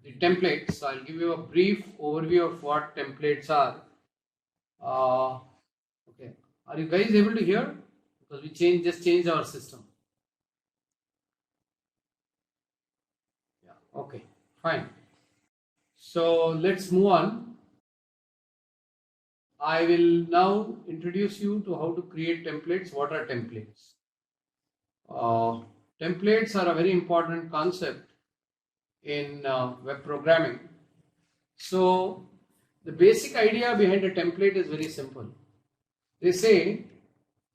the templates. So I'll give you a brief overview of what templates are. Okay, are you guys able to hear? Because we just changed our system. Yeah. Okay. Fine. So let's move on. I will now introduce you to how to create templates. What are templates? Templates are a very important concept in web programming. So the basic idea behind a template is very simple. They say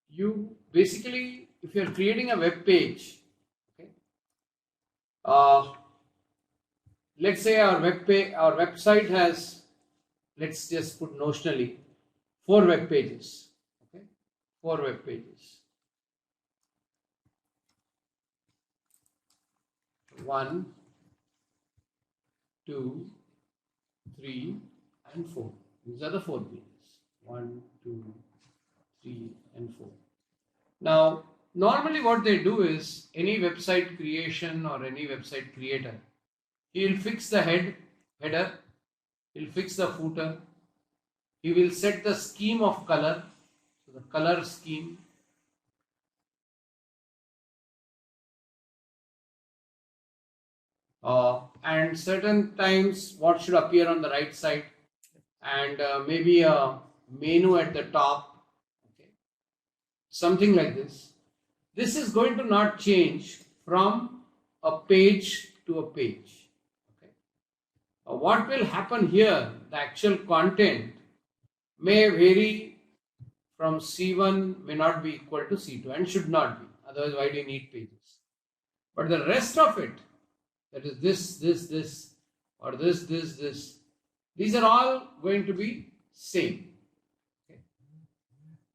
you basically, if you are creating a web page, okay, let's say our website has, let's just put notionally, 4 web pages. Okay, 4 web pages. 1, 2, 3, and 4. These are the 4 pages. 1, 2, 3, and 4. Now, normally what they do is any website creation or any website creator, he will fix the header, he will fix the footer, he will set the scheme of color, so the color scheme, and certain times what should appear on the right side, and maybe a menu at the top, okay, something like this. This is going to not change from a page to a page. Okay. What will happen here, the actual content may vary from C1 may not be equal to C2 and should not be. Otherwise, why do you need pages? But the rest of it, that is this, or this, these are all going to be same. Okay.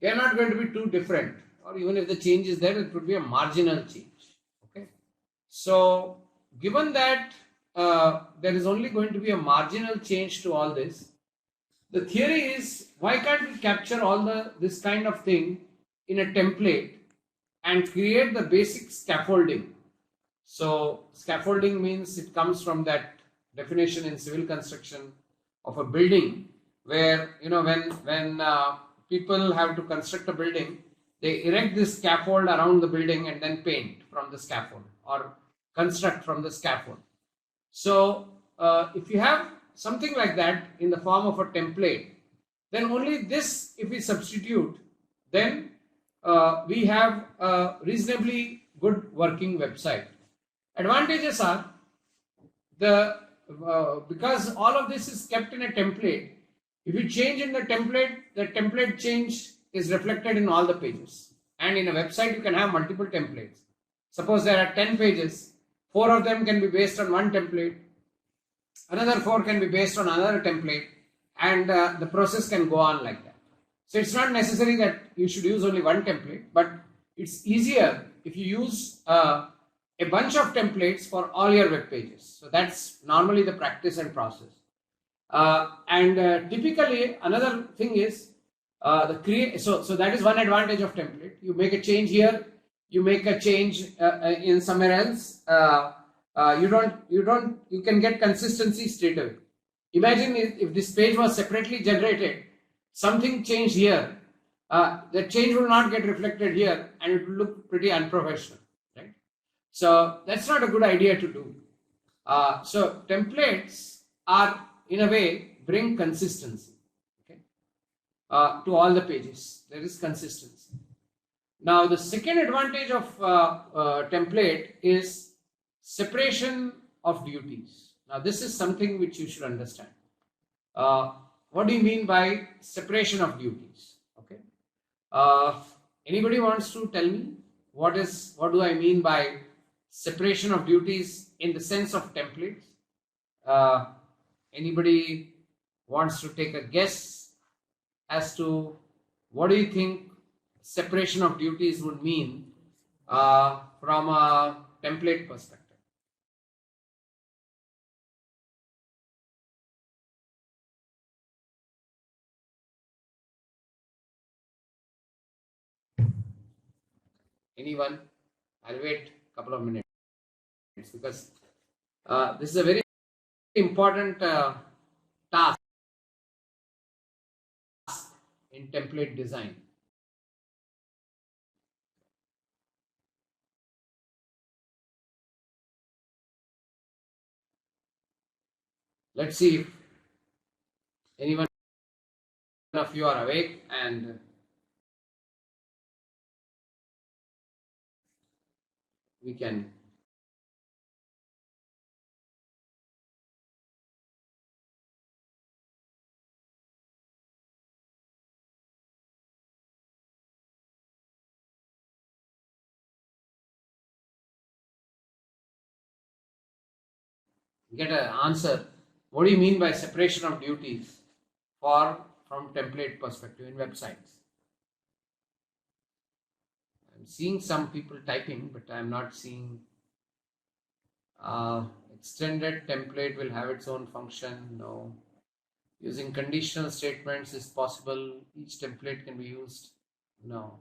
They are not going to be too different, or even if the change is there, it would be a marginal change. Okay. So, given that there is only going to be a marginal change to all this, the theory is, why can't we capture all this kind of thing in a template and create the basic scaffolding? So scaffolding means, it comes from that definition in civil construction of a building, where when people have to construct a building, they erect this scaffold around the building and then paint from the scaffold or construct from the scaffold. So if you have something like that in the form of a template, then only this, if we substitute, then we have a reasonably good working website. Advantages are, because all of this is kept in a template, if you change in the template change is reflected in all the pages. And in a website, you can have multiple templates. Suppose there are 10 pages, 4 of them can be based on one template, another 4 can be based on another template, and the process can go on like that. So it's not necessary that you should use only one template, but it's easier if you use a bunch of templates for all your web pages. So that's normally the practice and process. Typically another thing is so that is one advantage of template. You make a change here, you make a change in somewhere else. You can get consistency straight away. Imagine if this page was separately generated, something changed here, the change will not get reflected here and it will look pretty unprofessional, right? So that's not a good idea to do. So templates are, in a way, bring consistency, okay, to all the pages. There is consistency. Now the second advantage of template is separation of duties. Now this is something which you should understand. What do you mean by separation of duties? Okay. Anybody wants to tell me what do I mean by separation of duties in the sense of templates? Anybody wants to take a guess as to what do you think separation of duties would mean from a template perspective? Anyone? I'll wait a couple of minutes because this is a very important task in template design. Let's see if anyone of you are awake and we can get an answer. What do you mean by separation of duties from template perspective in websites? I'm seeing some people typing, but I'm not seeing extended template will have its own function. No. Using conditional statements is possible. Each template can be used. No.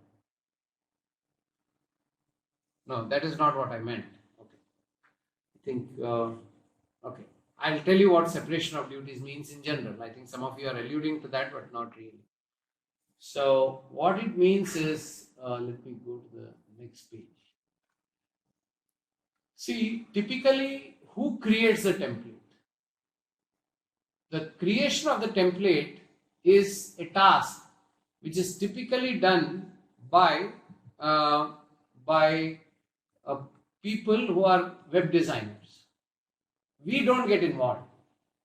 No, that is not what I meant. Okay. I think, okay. I'll tell you what separation of duties means in general. I think some of you are alluding to that, but not really. So what it means is, let me go to the next page. See, typically, who creates the template? The creation of the template is a task which is typically done by people who are web designers. We don't get involved.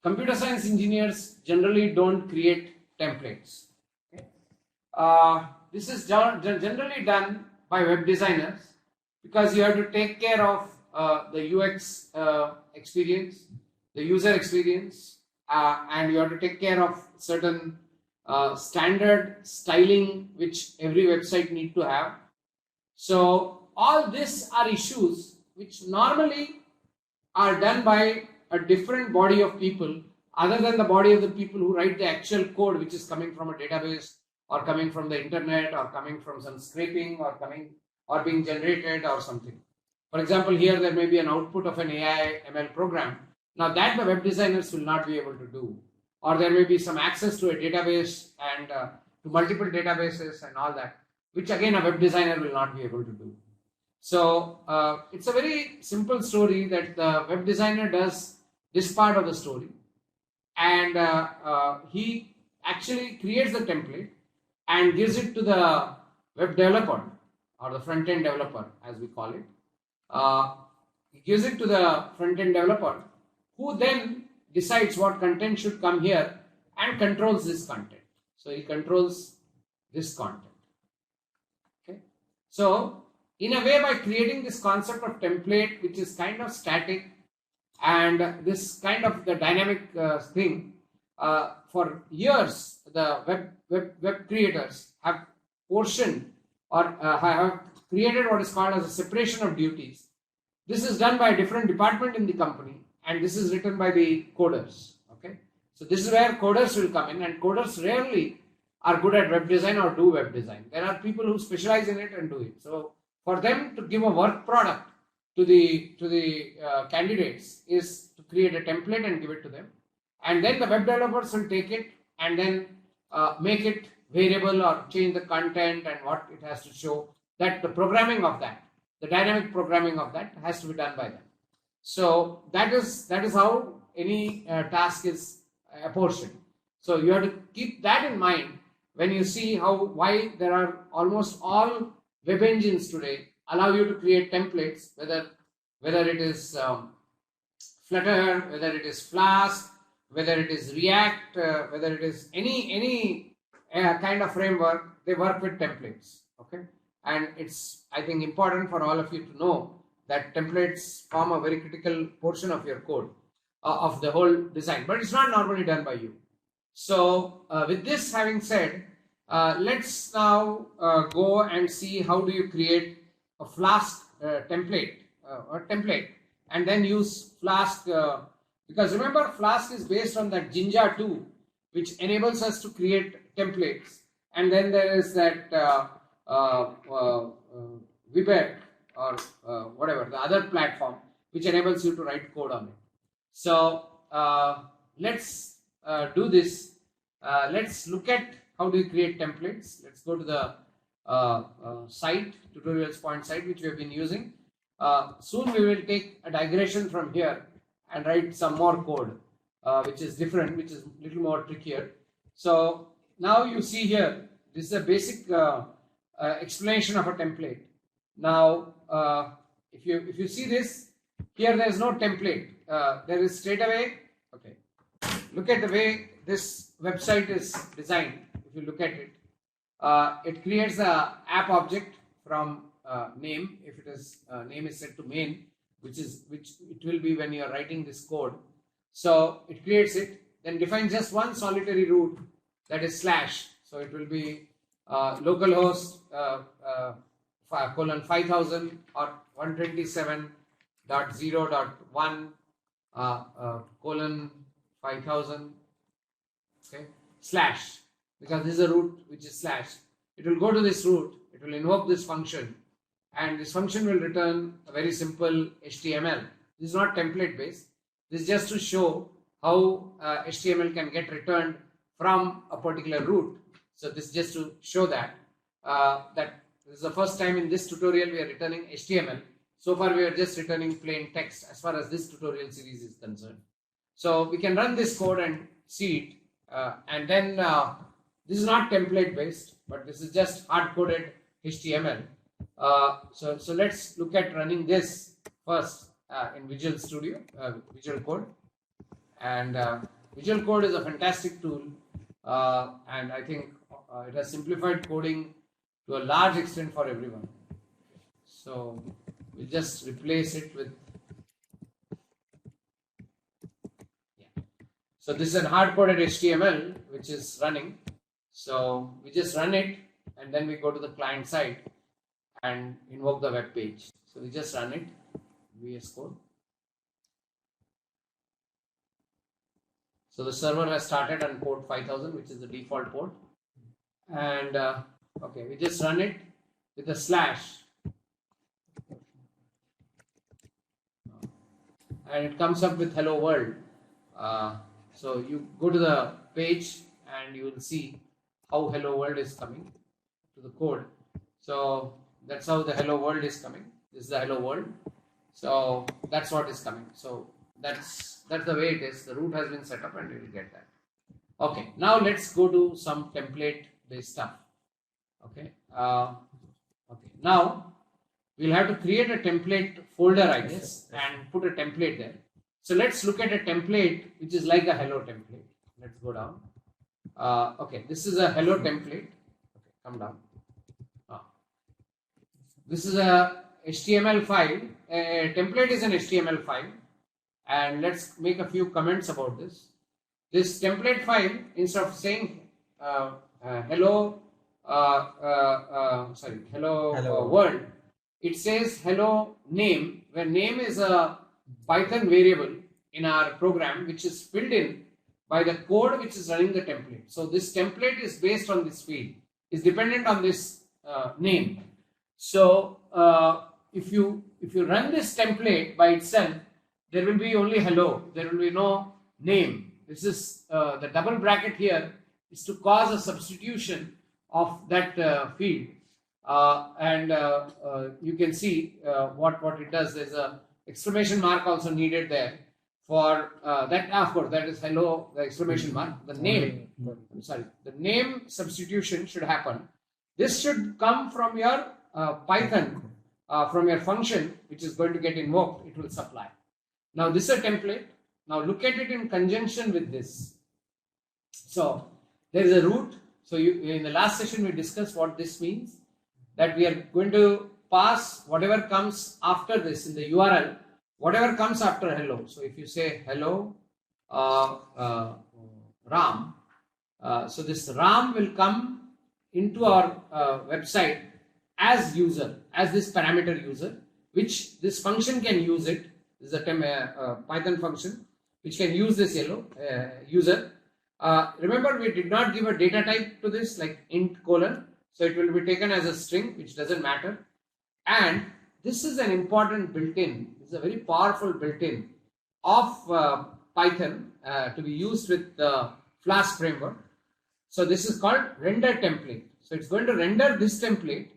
Computer science engineers generally don't create templates. Okay? This is generally done by web designers because you have to take care of the UX experience, the user experience, and you have to take care of certain standard styling which every website need to have. So all these are issues which normally are done by a different body of people other than the body of the people who write the actual code, which is coming from a database or coming from the internet or coming from some scraping or being generated or something. For example, here there may be an output of an AI ML program. Now that the web designers will not be able to do, or there may be some access to a database and to multiple databases and all that, which again a web designer will not be able to do. So it's a very simple story that the web designer does this part of the story, and he actually creates the template and gives it to the web developer or the front-end developer, as we call it. He gives it to the front-end developer, who then decides what content should come here and controls this content. So he controls this content. Okay. So in a way, by creating this concept of template, which is kind of static, and this kind of the dynamic thing, for years the web creators have portioned or have created what is called as a separation of duties. This is done by a different department in the company, and this is written by the coders. Okay, so this is where coders will come in, and coders rarely are good at web design or do web design. There are people who specialize in it and do it. So for them to give a work product to the candidates is to create a template and give it to them, and then the web developers will take it and then make it variable or change the content and what it has to show. That the programming of that, the dynamic programming of that, has to be done by them. So that is how any task is apportioned. So you have to keep that in mind when you see why there are almost all web engines today allow you to create templates, whether it is Flutter, whether it is Flask, whether it is React, whether it is any kind of framework, they work with templates. Okay, and it's, I think, important for all of you to know that templates form a very critical portion of your code, of the whole design, but it's not normally done by you. So with this having said, let's now go and see how do you create a Flask template and then use Flask, because remember, Flask is based on that Jinja 2, which enables us to create templates, and then there is that Webpack or whatever, the other platform, which enables you to write code on it. So let's do this. Let's look at how do you create templates. Let's go to the site, tutorials point site, which we have been using. Soon we will take a digression from here and write some more code, which is different, which is a little more trickier. So now you see here, this is a basic explanation of a template. Now, if you see this, here there is no template. There is straight away. Okay, look at the way this website is designed. If you look at it, it creates a app object from name. If it is name is set to main, which it will be when you are writing this code. So it creates it, then defines just one solitary root, that is slash. So it will be localhost :5000 or 127.0.1 :5000. Okay, slash, because this is a root which is slash. It will go to this root, it will invoke this function, and this function will return a very simple HTML. This is not template based. This is just to show how HTML can get returned from a particular root. So this is just to show that this is the first time in this tutorial we are returning HTML. So far we are just returning plain text as far as this tutorial series is concerned. So we can run this code and see it, and then this is not template based, but this is just hard coded HTML. So let's look at running this first in Visual Studio, Visual Code. And Visual Code is a fantastic tool, and I think it has simplified coding to a large extent for everyone. So we'll just replace it with, so this is a hard coded HTML which is running. So we just run it, and then we go to the client side and invoke the web page. So we just run it, VS Code. So the server has started on port 5000, which is the default port. And okay, we just run it with a slash. And it comes up with hello world. So you go to the page and you will see how hello world is coming to the code. So that's how the hello world is coming. This is the hello world. So that's what is coming. So that's the way it is. The root has been set up and we will get that. Okay, now let's go to some template based stuff. Okay. Okay. Now we'll have to create a template folder, I guess, and put a template there. So let's look at a template which is like a hello template. Let's go down. Okay, this is a hello template. Okay, come down. This is a HTML file. A template is an HTML file, and let's make a few comments about this. This template file, instead of saying hello world, it says hello name, where name is a Python variable in our program which is filled in by the code which is running the template. So this template is based on this field, is dependent on this name. So if you run this template by itself, there will be only hello, there will be no name. This is the double bracket here is to cause a substitution of that field, and you can see what it does. There's a exclamation mark also needed there for that. Of course, that is hello, the exclamation mark. The name, the name substitution should happen. This should come from your Python, from your function which is going to get invoked. It will supply. Now this is a template. Now look at it in conjunction with this. So there is a root. So in the last session we discussed what this means, that we are going to pass whatever comes after this in the URL, whatever comes after hello. So if you say hello Ram, so this Ram will come into our website as user, as this parameter user, which this function can use it. This is a Python function which can use this user. Remember, we did not give a data type to this like int : so it will be taken as a string, which doesn't matter. And this is an important built-in, this is a very powerful built-in of Python to be used with the Flask framework. So this is called render template. So it's going to render this template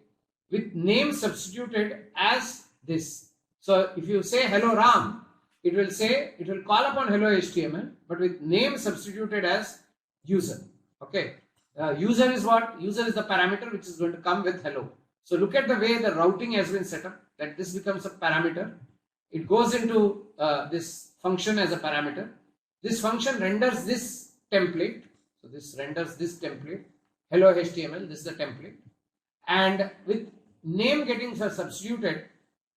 with name substituted as this. So if you say hello Ram, it will call upon hello HTML, but with name substituted as user. Okay. User is what? User is the parameter which is going to come with hello. So look at the way the routing has been set up, that this becomes a parameter. It goes into this function as a parameter. This function renders this template. So this renders this template. Hello HTML, this is the template. And with name getting substituted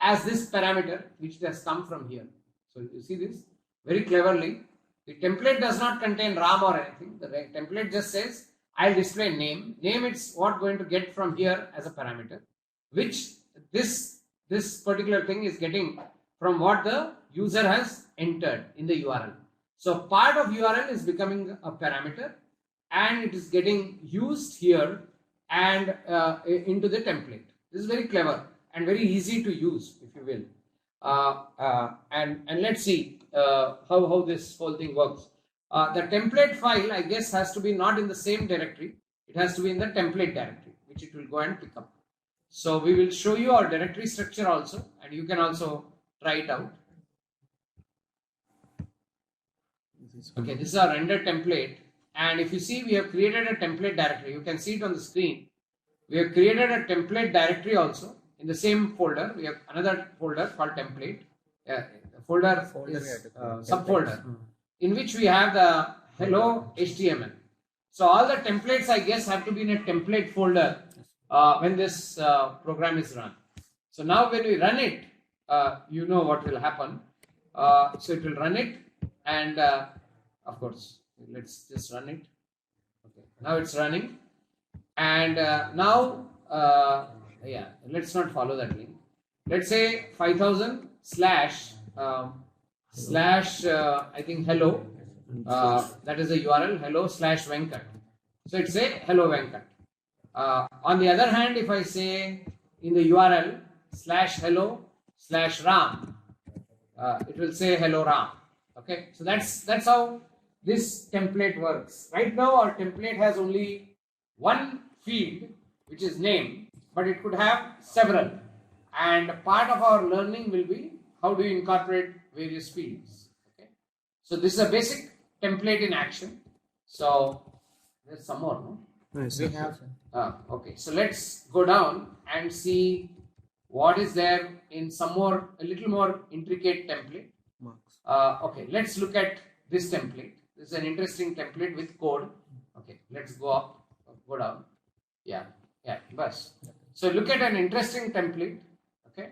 as this parameter which has come from here. So you see this very cleverly. The template does not contain Ram or anything. The template just says I'll display name. Name it's what going to get from here as a parameter, which this particular thing is getting from what the user has entered in the URL. So part of URL is becoming a parameter and it is getting used here and into the template. This is very clever and very easy to use, if you will. And let's see how this whole thing works. The template file, I guess, has to be not in the same directory. It has to be in the template directory, which it will go and pick up. So we will show you our directory structure also, and you can also try it out. Okay, this is our render template, and if you see, we have created a template directory. You can see it on the screen. We have created a template directory also in the same folder. We have another folder called template. Folder is subfolder in which we have the hello HTML. So all the templates, I guess, have to be in a template folder when this program is run. So now when we run it, you know what will happen. So it will run it, and of course, let's just run it. Okay, now it's running, and now yeah, let's not follow that link. Let's say 5000 slash I think hello, that is the URL, hello slash Venkat. So it's a hello Venkat. On the other hand, if I say in the URL slash hello slash Ram, it will say hello Ram. Okay, so that's how this template works. Right now our template has only one field, which is name, but it could have several, and part of our learning will be how do you incorporate various fields. Okay, so this is a basic template in action. So there's some more, no? Nice. We have okay, so let's go down and see what is there in a little more intricate template. Okay, let's look at this template. This is an interesting template with code. Okay, let's go up, go down. Yeah, bus. So look at an interesting template. Okay,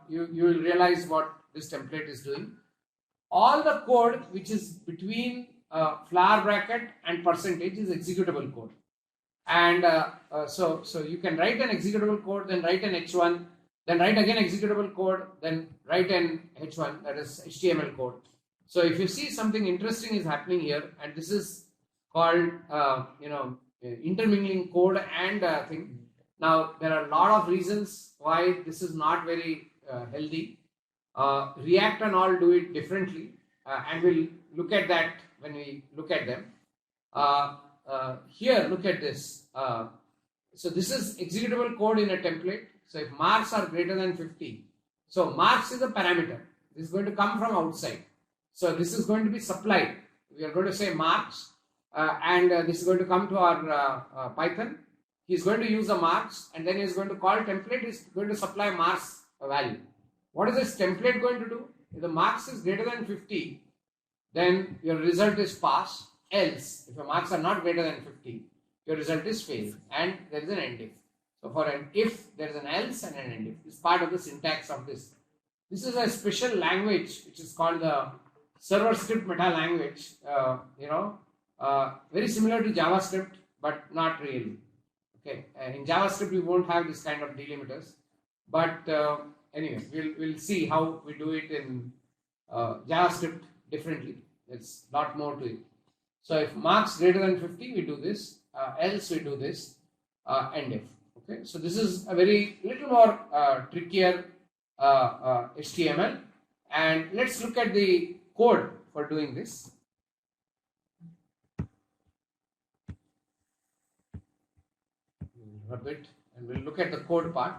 you will realize what this template is doing. All the code which is between flower bracket and percentage is executable code, and so you can write an executable code, then write an H1, then write again executable code, then write an H1, that is HTML code. So if you see something interesting is happening here, and this is called intermingling code and thing. Now there are a lot of reasons why this is not very healthy. React and all do it differently, and we'll look at that when we look at them. Here, look at this. So this is executable code in a template. So if marks are greater than 50, so marks is a parameter. This is going to come from outside. So this is going to be supplied. We are going to say marks, and this is going to come to our Python. He is going to use the marks, and then he is going to call template. Is going to supply marks value. What is this template going to do? If the marks is greater than 50, then your result is pass. Else, if your marks are not greater than 50, your result is fail, and there is an end if. So for an if, there is an else and an end if. It's part of the syntax of this. This is a special language which is called the server script meta language. Very similar to JavaScript, but not really. Okay, in JavaScript you won't have this kind of delimiters, but anyway, we'll see how we do it in JavaScript differently. It's a lot more to it. So if marks greater than 50, we do this. Else we do this. End if. Okay, so this is a very little more trickier HTML, and let's look at the code for doing this. Rub it and we'll look at the code part.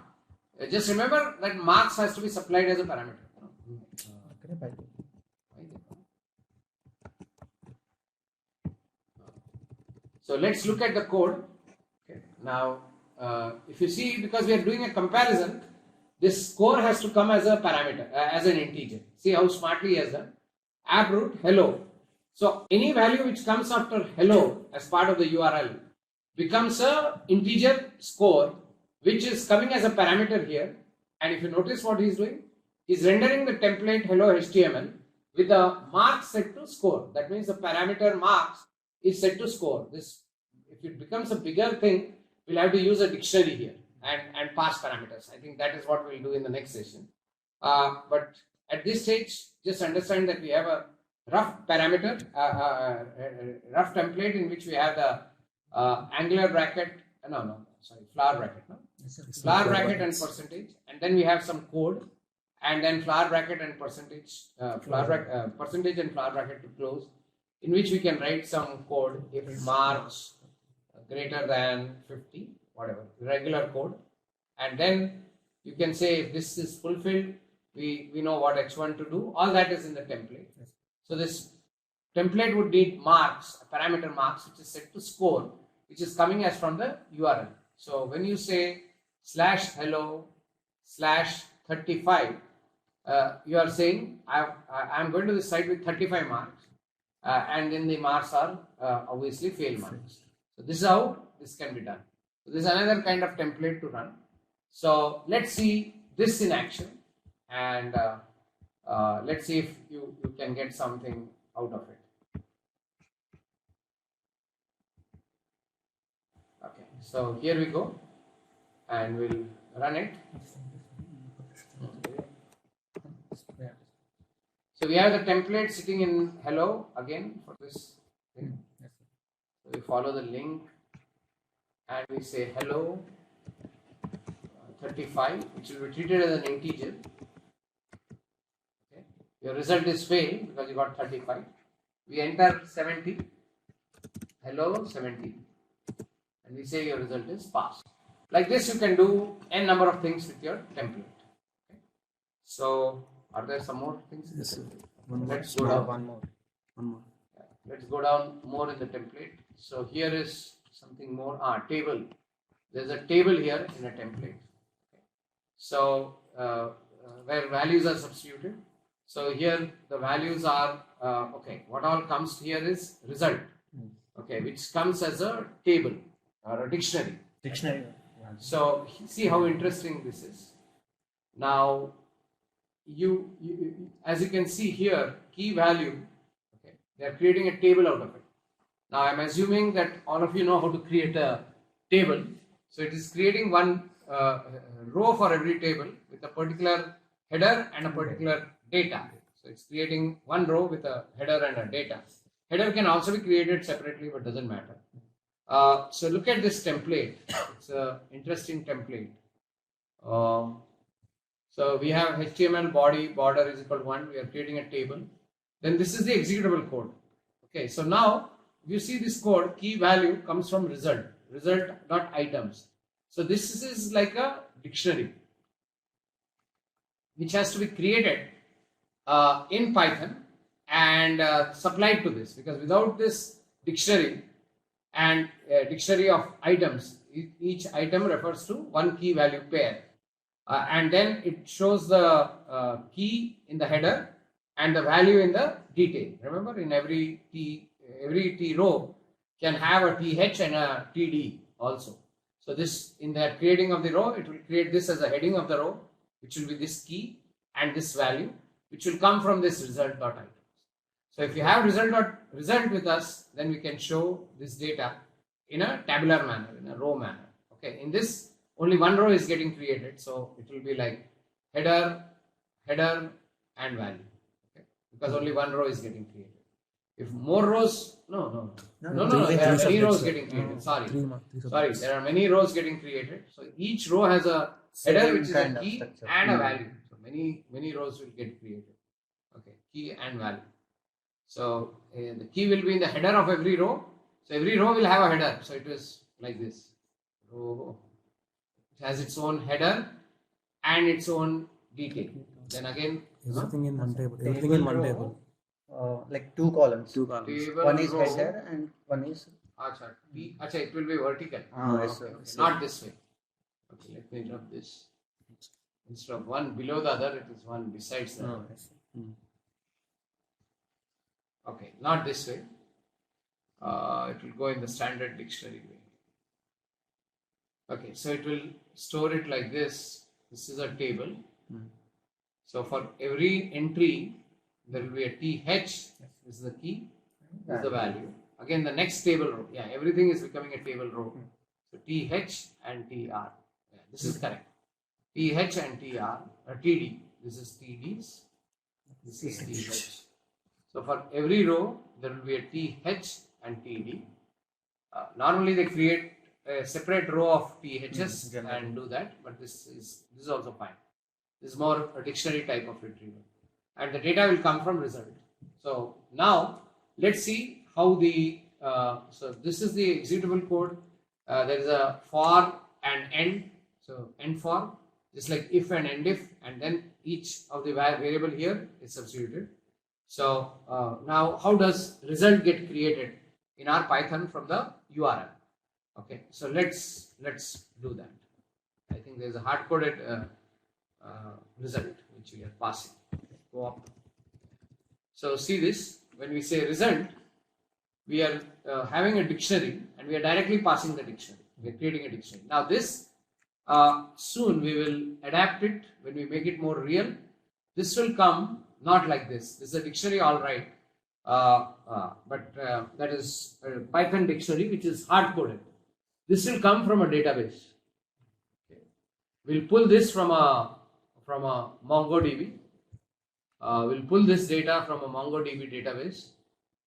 Just remember that marks has to be supplied as a parameter. So let's look at the code. Okay. Now, if you see, because we are doing a comparison, this score has to come as a parameter, as an integer. See how smartly he has done. App root hello. So any value which comes after hello as part of the URL becomes a integer score, which is coming as a parameter here. And if you notice what he is doing, he is rendering the template hello HTML with a mark set to score. That means the parameter marks is set to score. This, if it becomes a bigger thing, we'll have to use a dictionary here and pass parameters. I think that is what we'll do in the next session. But at this stage, just understand that we have a rough parameter, rough template in which we have the angular bracket, flower bracket, flower bracket and percentage, and then we have some code, and then flower bracket and percentage, percentage and flower bracket to close, in which we can write some code if marks greater than 50, whatever, regular code, and then you can say if this is fulfilled, we know what h1 to do. All that is in the template. So this template would need marks, a parameter marks, which is set to score, which is coming as from the URL. So when you say /hello/35, you are saying I'm going to the site with 35 marks, and then the marks are obviously fail marks. So this is how this can be done. So this is another kind of template to run. So let's see this in action, and let's see if you can get something out of it. Okay, so here we go, and we'll run it. So we have the template sitting in hello again for this thing. So we follow the link and we say hello 35, which will be treated as an integer. Okay. Your result is fail because you got 35. We enter 70, hello 70, and we say your result is pass. Like this, you can do n number of things with your template. Okay. So, are there some more things? Yes, let's go down. One more. Yeah. Let's go down more in the template. So here is something more. Table. There's a table here in a template. Okay. So where values are substituted. So here the values are okay. What all comes here is result. Okay, which comes as a table or a dictionary. Dictionary. So see how interesting this is. Now you as you can see here, key value. Okay, they are creating a table out of it. Now I'm assuming that all of you know how to create a table. So it is creating one row for every table with a particular header and a particular data. So it's creating one row with a header and a data. Header can also be created separately, but doesn't matter. So look at this template. It's an interesting template. So we have HTML body border is equal to 1. We are creating a table. Then this is the executable code. Okay. So now if you see this code, key value comes from result dot items. So this is like a dictionary which has to be created in Python and supplied to this, because without this dictionary and dictionary of items, each item refers to one key value pair, and then it shows the key in the header and the value in the detail. Remember, in every T row can have a TH and a TD also. So this, in the creating of the row, it will create this as a heading of the row, which will be this key and this value, which will come from this result dot items. So if you have result with us, then we can show this data in a tabular manner, in a row manner. Okay, in this only one row is getting created, so it will be like header and value. Okay, because only one row is getting created. If more rows, no, there are many rows getting created. Sorry, there are many rows getting created. So each row has a header, which is a key and a value. So many rows will get created. Okay, key and value. So the key will be in the header of every row. So every row will have a header. So it is like this. Row, it has its own header and its own detail. Then again, everything in one table. Everything in one table. Like two columns. Two columns. table One is row. header and one is. Acha, it will be vertical. Yes, Okay, sir. not this way. Okay, let me rub this. Instead of one below the other, it is one besides the other. Okay, not this way. It will go in the standard dictionary way. Okay, so it will store it like this. This is a table. So for every entry, there will be a TH. This is the key. This is the value. Again, the next table row. Yeah, everything is becoming a table row. So TH and TR. Yeah, this is correct. TH and TR. TD. This is TDs. This is TH. So for every row, there will be a TH and TD. Normally they create a separate row of THs and do that, but this is also fine. This is more a dictionary type of retrieval, and the data will come from result. So now let's see how the so this is the executable code. There is a for and end. So end for, just like if and end if, and then each of the variable here is substituted. So now how does result get created in our Python from the URL? Okay, so let's do that. I think there is a hard-coded result which we are passing. Go up. So see this, when we say result, we are having a dictionary and we are directly passing the dictionary. We are creating a dictionary. Now this soon we will adapt it when we make it more real. This will come not like this. This is a dictionary, all right, but that is a Python dictionary which is hard-coded. This will come from a database. Okay. We'll pull this from a MongoDB. We'll pull this data from a MongoDB database,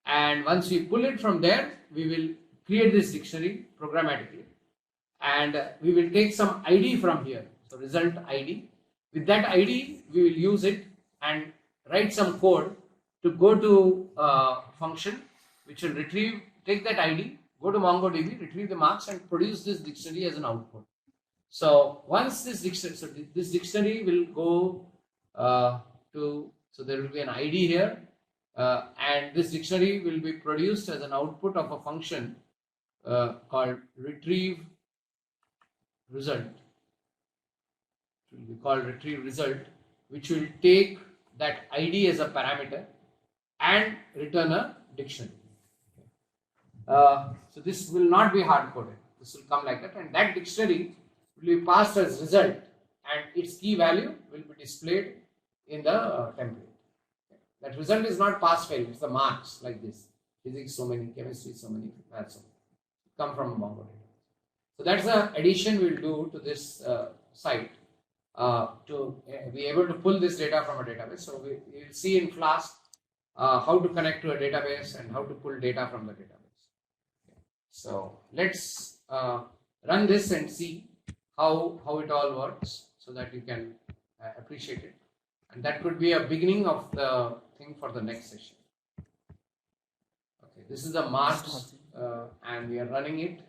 and once we pull it from there, we will create this dictionary programmatically, and we will take some ID from here. So result ID. With that ID, we will use it and write some code to go to a function which will retrieve, take that ID, go to MongoDB, retrieve the marks, and produce this dictionary as an output. So once this dictionary will go so there will be an ID here, and this dictionary will be produced as an output of a function called retrieve result. It will be called retrieve result, which will take that ID as a parameter and return a dictionary. So this will not be hard-coded. This will come like that, and that dictionary will be passed as result, and its key value will be displayed in the template. That result is not pass fail, it's the marks like this. Physics so many, chemistry so many, math so many. Come from a MongoDB. So that's the addition we'll do to this site to be able to pull this data from a database. So we will see in Flask how to connect to a database and how to pull data from the database. Okay. So let's run this and see how it all works so that you can appreciate it. And that could be a beginning of the thing for the next session. Okay, this is the marks and we are running it.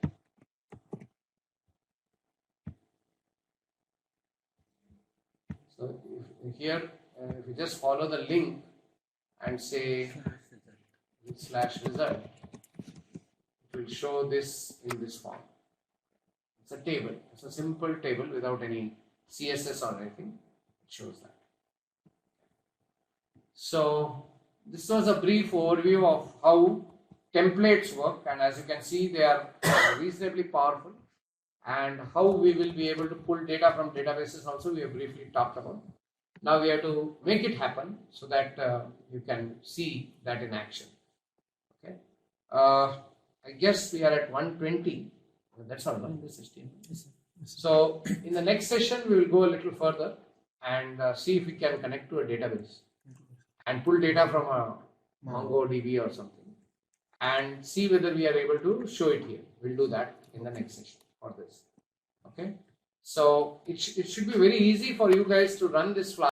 So here, if you just follow the link and say /result, it will show this in this form. It's a table. It's a simple table without any CSS or anything. It shows that. So this was a brief overview of how templates work, and as you can see, they are reasonably powerful, and how we will be able to pull data from databases also we have briefly talked about. Now we have to make it happen so that you can see that in action. Okay, I guess we are at 120. That's all in this HTML. So in the next session we will go a little further and see if we can connect to a database and pull data from a MongoDB or something, and see whether we are able to show it here. We'll do that in the next session for this. Okay, so it should be very easy for you guys to run this Flask.